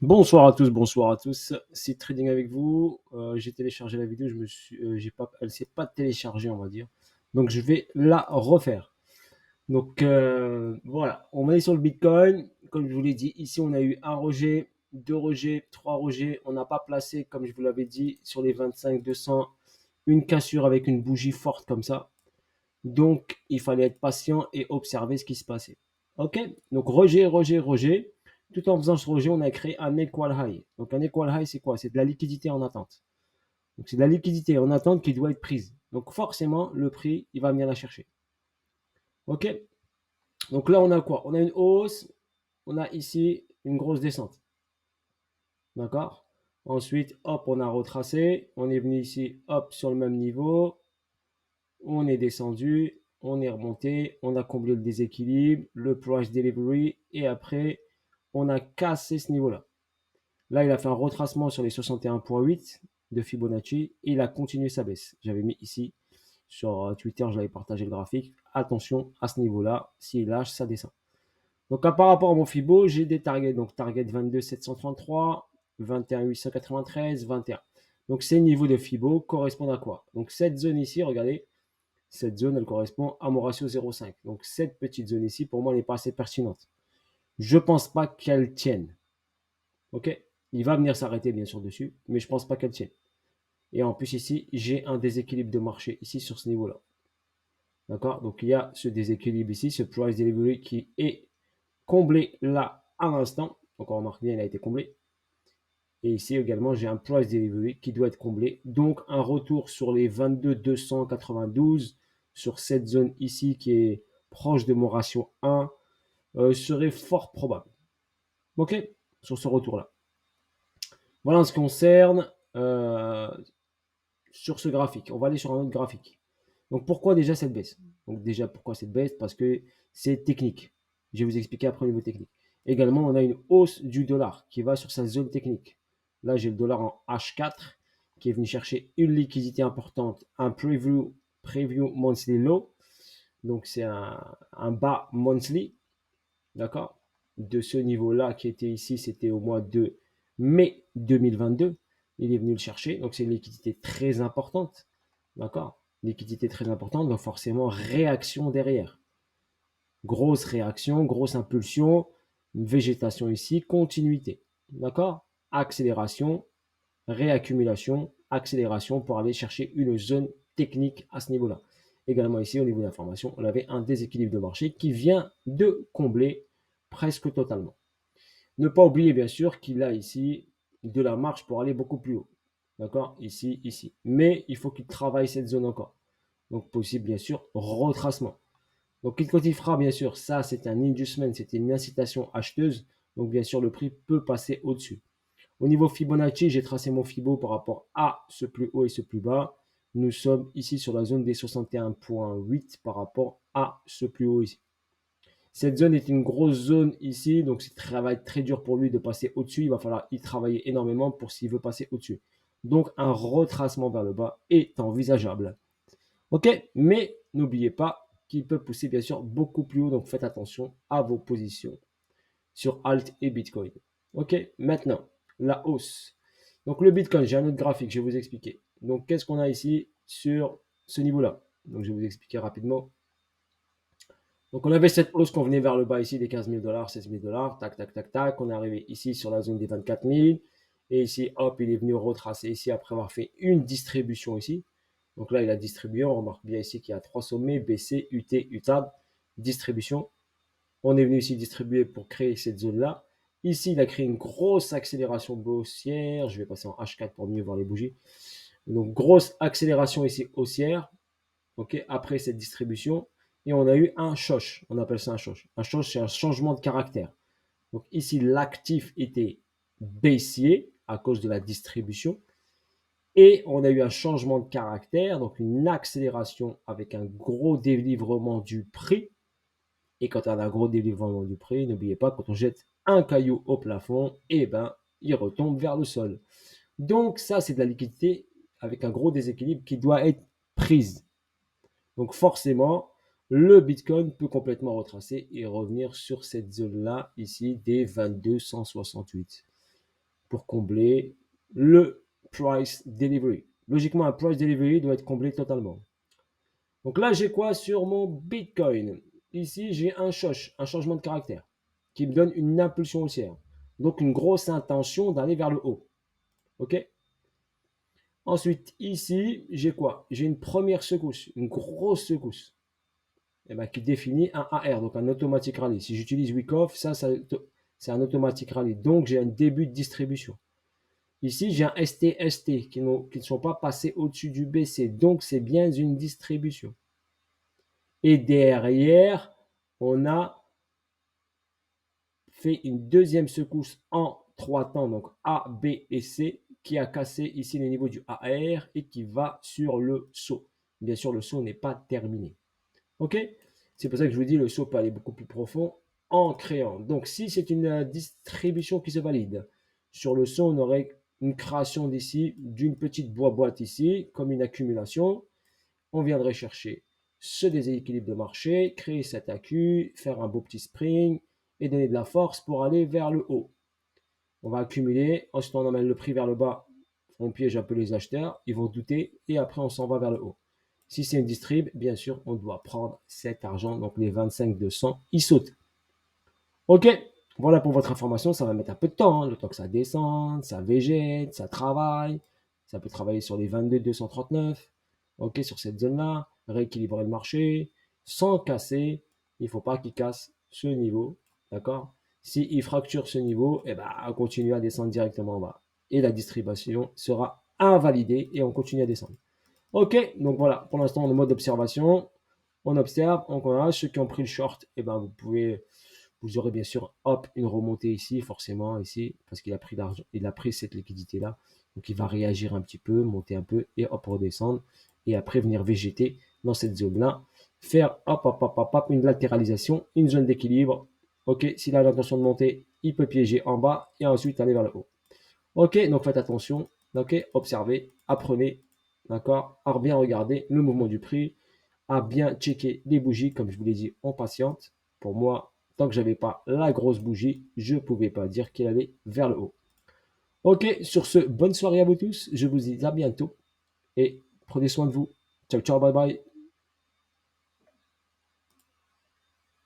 Bonsoir à tous. C'est Trading avec vous. J'ai téléchargé la vidéo, j'ai pas, elle s'est pas téléchargée, on va dire. Donc je vais la refaire. Donc voilà, on va aller sur le Bitcoin. Comme je vous l'ai dit, ici on a eu un rejet, deux rejets, trois rejets. On n'a pas placé, comme je vous l'avais dit, sur les 25 200, une cassure avec une bougie forte comme ça. Donc il fallait être patient et observer ce qui se passait. Ok, donc rejet, rejet, rejet. Tout en faisant ce rejet, on a créé un equal high. Donc un equal high, c'est quoi? C'est de la liquidité en attente. Donc c'est de la liquidité en attente qui doit être prise. Donc forcément, le prix, il va venir la chercher. Ok, donc là, on a quoi? On a une hausse, on a ici une grosse descente. D'accord. Ensuite, hop, on a retracé. On est venu ici, hop, sur le même niveau. On est descendu, on est remonté, on a comblé le déséquilibre, le price delivery, et après, on a cassé ce niveau-là. Là, il a fait un retracement sur les 61,8 de Fibonacci et il a continué sa baisse. J'avais mis ici sur Twitter, j'avais partagé le graphique. Attention à ce niveau-là, s'il lâche, ça descend. Donc, par rapport à mon Fibo, j'ai des targets. Donc, target 22 733, 21 893, 21. Donc, ces niveaux de Fibo correspondent à quoi? Donc, cette zone ici, regardez, cette zone, elle correspond à mon ratio 0,5. Donc, cette petite zone ici, pour moi, elle n'est pas assez pertinente. Je ne pense pas qu'elle tienne. Ok, il va venir s'arrêter, bien sûr, dessus, mais je ne pense pas qu'elle tienne. Et en plus, ici, j'ai un déséquilibre de marché, ici, sur ce niveau-là. D'accord. Donc, il y a ce déséquilibre ici, ce price delivery qui est comblé là à l'instant. Donc, on remarque bien, il a été comblé. Et ici également, j'ai un price delivery qui doit être comblé. Donc, un retour sur les 22 292 sur cette zone ici qui est proche de mon ratio 1 serait fort probable. Ok, sur ce retour-là. Voilà en ce qui concerne sur ce graphique. On va aller sur un autre graphique. Donc pourquoi déjà cette baisse? Donc déjà pourquoi cette baisse? Parce que c'est technique. Je vais vous expliquer après au niveau technique. Également, on a une hausse du dollar qui va sur sa zone technique. Là, j'ai le dollar en H4 qui est venu chercher une liquidité importante, un preview monthly low. Donc c'est un bas monthly, d'accord? De ce niveau-là qui était ici, c'était au mois de mai 2022. Il est venu le chercher. Donc, c'est une liquidité très importante. D'accord? Liquidité très importante. Donc, forcément, réaction derrière. Grosse réaction, grosse impulsion. Végétation ici. Continuité. D'accord? Accélération, réaccumulation, accélération pour aller chercher une zone technique à ce niveau-là. Également ici, au niveau de l'information, on avait un déséquilibre de marché qui vient de combler presque totalement. Ne pas oublier bien sûr qu'il a ici de la marge pour aller beaucoup plus haut. D'accord? Ici, ici. Mais il faut qu'il travaille cette zone encore. Donc possible bien sûr retracement. Donc quand il fera bien sûr ça, c'est un inducement, c'est une incitation acheteuse. Donc bien sûr le prix peut passer au-dessus. Au niveau Fibonacci, j'ai tracé mon Fibo par rapport à ce plus haut et ce plus bas. Nous sommes ici sur la zone des 61,8 par rapport à ce plus haut ici. Cette zone est une grosse zone ici, donc ça va être très dur pour lui de passer au-dessus. Il va falloir y travailler énormément pour s'il veut passer au-dessus. Donc un retracement vers le bas est envisageable. Ok, mais n'oubliez pas qu'il peut pousser bien sûr beaucoup plus haut, donc faites attention à vos positions sur Alt et Bitcoin. Ok, maintenant, la hausse. Donc le Bitcoin, j'ai un autre graphique, je vais vous expliquer. Donc qu'est-ce qu'on a ici sur ce niveau-là? Donc je vais vous expliquer rapidement. Donc on avait cette hausse qu'on venait vers le bas ici des 15 000 $, 16 000 $, tac, tac, tac, tac. On est arrivé ici sur la zone des 24 000. Et ici, hop, il est venu retracer ici après avoir fait une distribution ici. Donc là, il a distribué. On remarque bien ici qu'il y a trois sommets, BC, UT, UTAB, distribution. On est venu ici distribuer pour créer cette zone-là. Ici, il a créé une grosse accélération haussière. Je vais passer en H4 pour mieux voir les bougies. Donc, grosse accélération ici haussière. Ok, après cette distribution. Et on a eu un shosh. On appelle ça un shosh. Un shosh, c'est un changement de caractère. Donc ici, l'actif était baissier à cause de la distribution. Et on a eu un changement de caractère, donc une accélération avec un gros délivrement du prix. Et quand on a un gros délivrement du prix, n'oubliez pas, quand on jette un caillou au plafond, eh ben, il retombe vers le sol. Donc ça, c'est de la liquidité avec un gros déséquilibre qui doit être prise. Donc forcément, le Bitcoin peut complètement retracer et revenir sur cette zone-là, ici, des 22 168. pour combler le price delivery. Logiquement, un price delivery doit être comblé totalement. Donc là, j'ai quoi sur mon Bitcoin? Ici, j'ai un choche, un changement de caractère, qui me donne une impulsion haussière. Donc une grosse intention d'aller vers le haut. OK? Ensuite, ici, j'ai quoi? J'ai une première secousse, une grosse secousse, qui définit un AR, donc un automatic rally. Si j'utilise Wyckoff, ça c'est un automatic rally. Donc j'ai un début de distribution. Ici, j'ai un ST-ST qui ne sont pas passés au-dessus du BC. Donc c'est bien une distribution. Et derrière, on a fait une deuxième secousse en 3 temps, donc A, B et C, qui a cassé ici le niveau du AR et qui va sur le saut. Bien sûr, le saut n'est pas terminé. OK? C'est pour ça que je vous dis, le saut peut aller beaucoup plus profond en créant. Donc, si c'est une distribution qui se valide, sur le saut, on aurait une création d'ici, d'une petite boîte ici, comme une accumulation. On viendrait chercher ce déséquilibre de marché, créer cet accu, faire un beau petit spring et donner de la force pour aller vers le haut. On va accumuler, ensuite on emmène le prix vers le bas, on piège un peu les acheteurs, ils vont douter et après on s'en va vers le haut. Si c'est une distrib, bien sûr, on doit prendre cet argent, donc les 25 200, ils sautent. Ok, voilà pour votre information, ça va mettre un peu de temps, hein, le temps que ça descende, ça végète, ça travaille, ça peut travailler sur les 22 239, ok, sur cette zone-là, rééquilibrer le marché, sans casser, il ne faut pas qu'il casse ce niveau, d'accord? S'il fracture ce niveau, eh ben, on continue à descendre directement en bas. Et la distribution sera invalidée et on continue à descendre. Ok, donc voilà, pour l'instant, on est en mode observation. On observe, on a ceux qui ont pris le short, eh ben, vous aurez bien sûr, hop, une remontée ici, forcément, ici, parce qu'il a pris l'argent, il a pris cette liquidité-là. Donc, il va réagir un petit peu, monter un peu, et hop, redescendre. Et après, venir végéter dans cette zone-là. Faire, hop, hop, hop, hop, hop, une latéralisation, une zone d'équilibre. Ok, s'il a l'intention de monter, il peut piéger en bas, et ensuite aller vers le haut. Ok, donc faites attention. Ok, observez, apprenez, d'accord, à bien regarder le mouvement du prix, à bien checker les bougies, comme je vous l'ai dit, en patiente. Pour moi, tant que j'avais pas la grosse bougie, je ne pouvais pas dire qu'il allait vers le haut. Ok, sur ce, bonne soirée à vous tous. Je vous dis à bientôt et prenez soin de vous. Ciao, ciao, bye bye.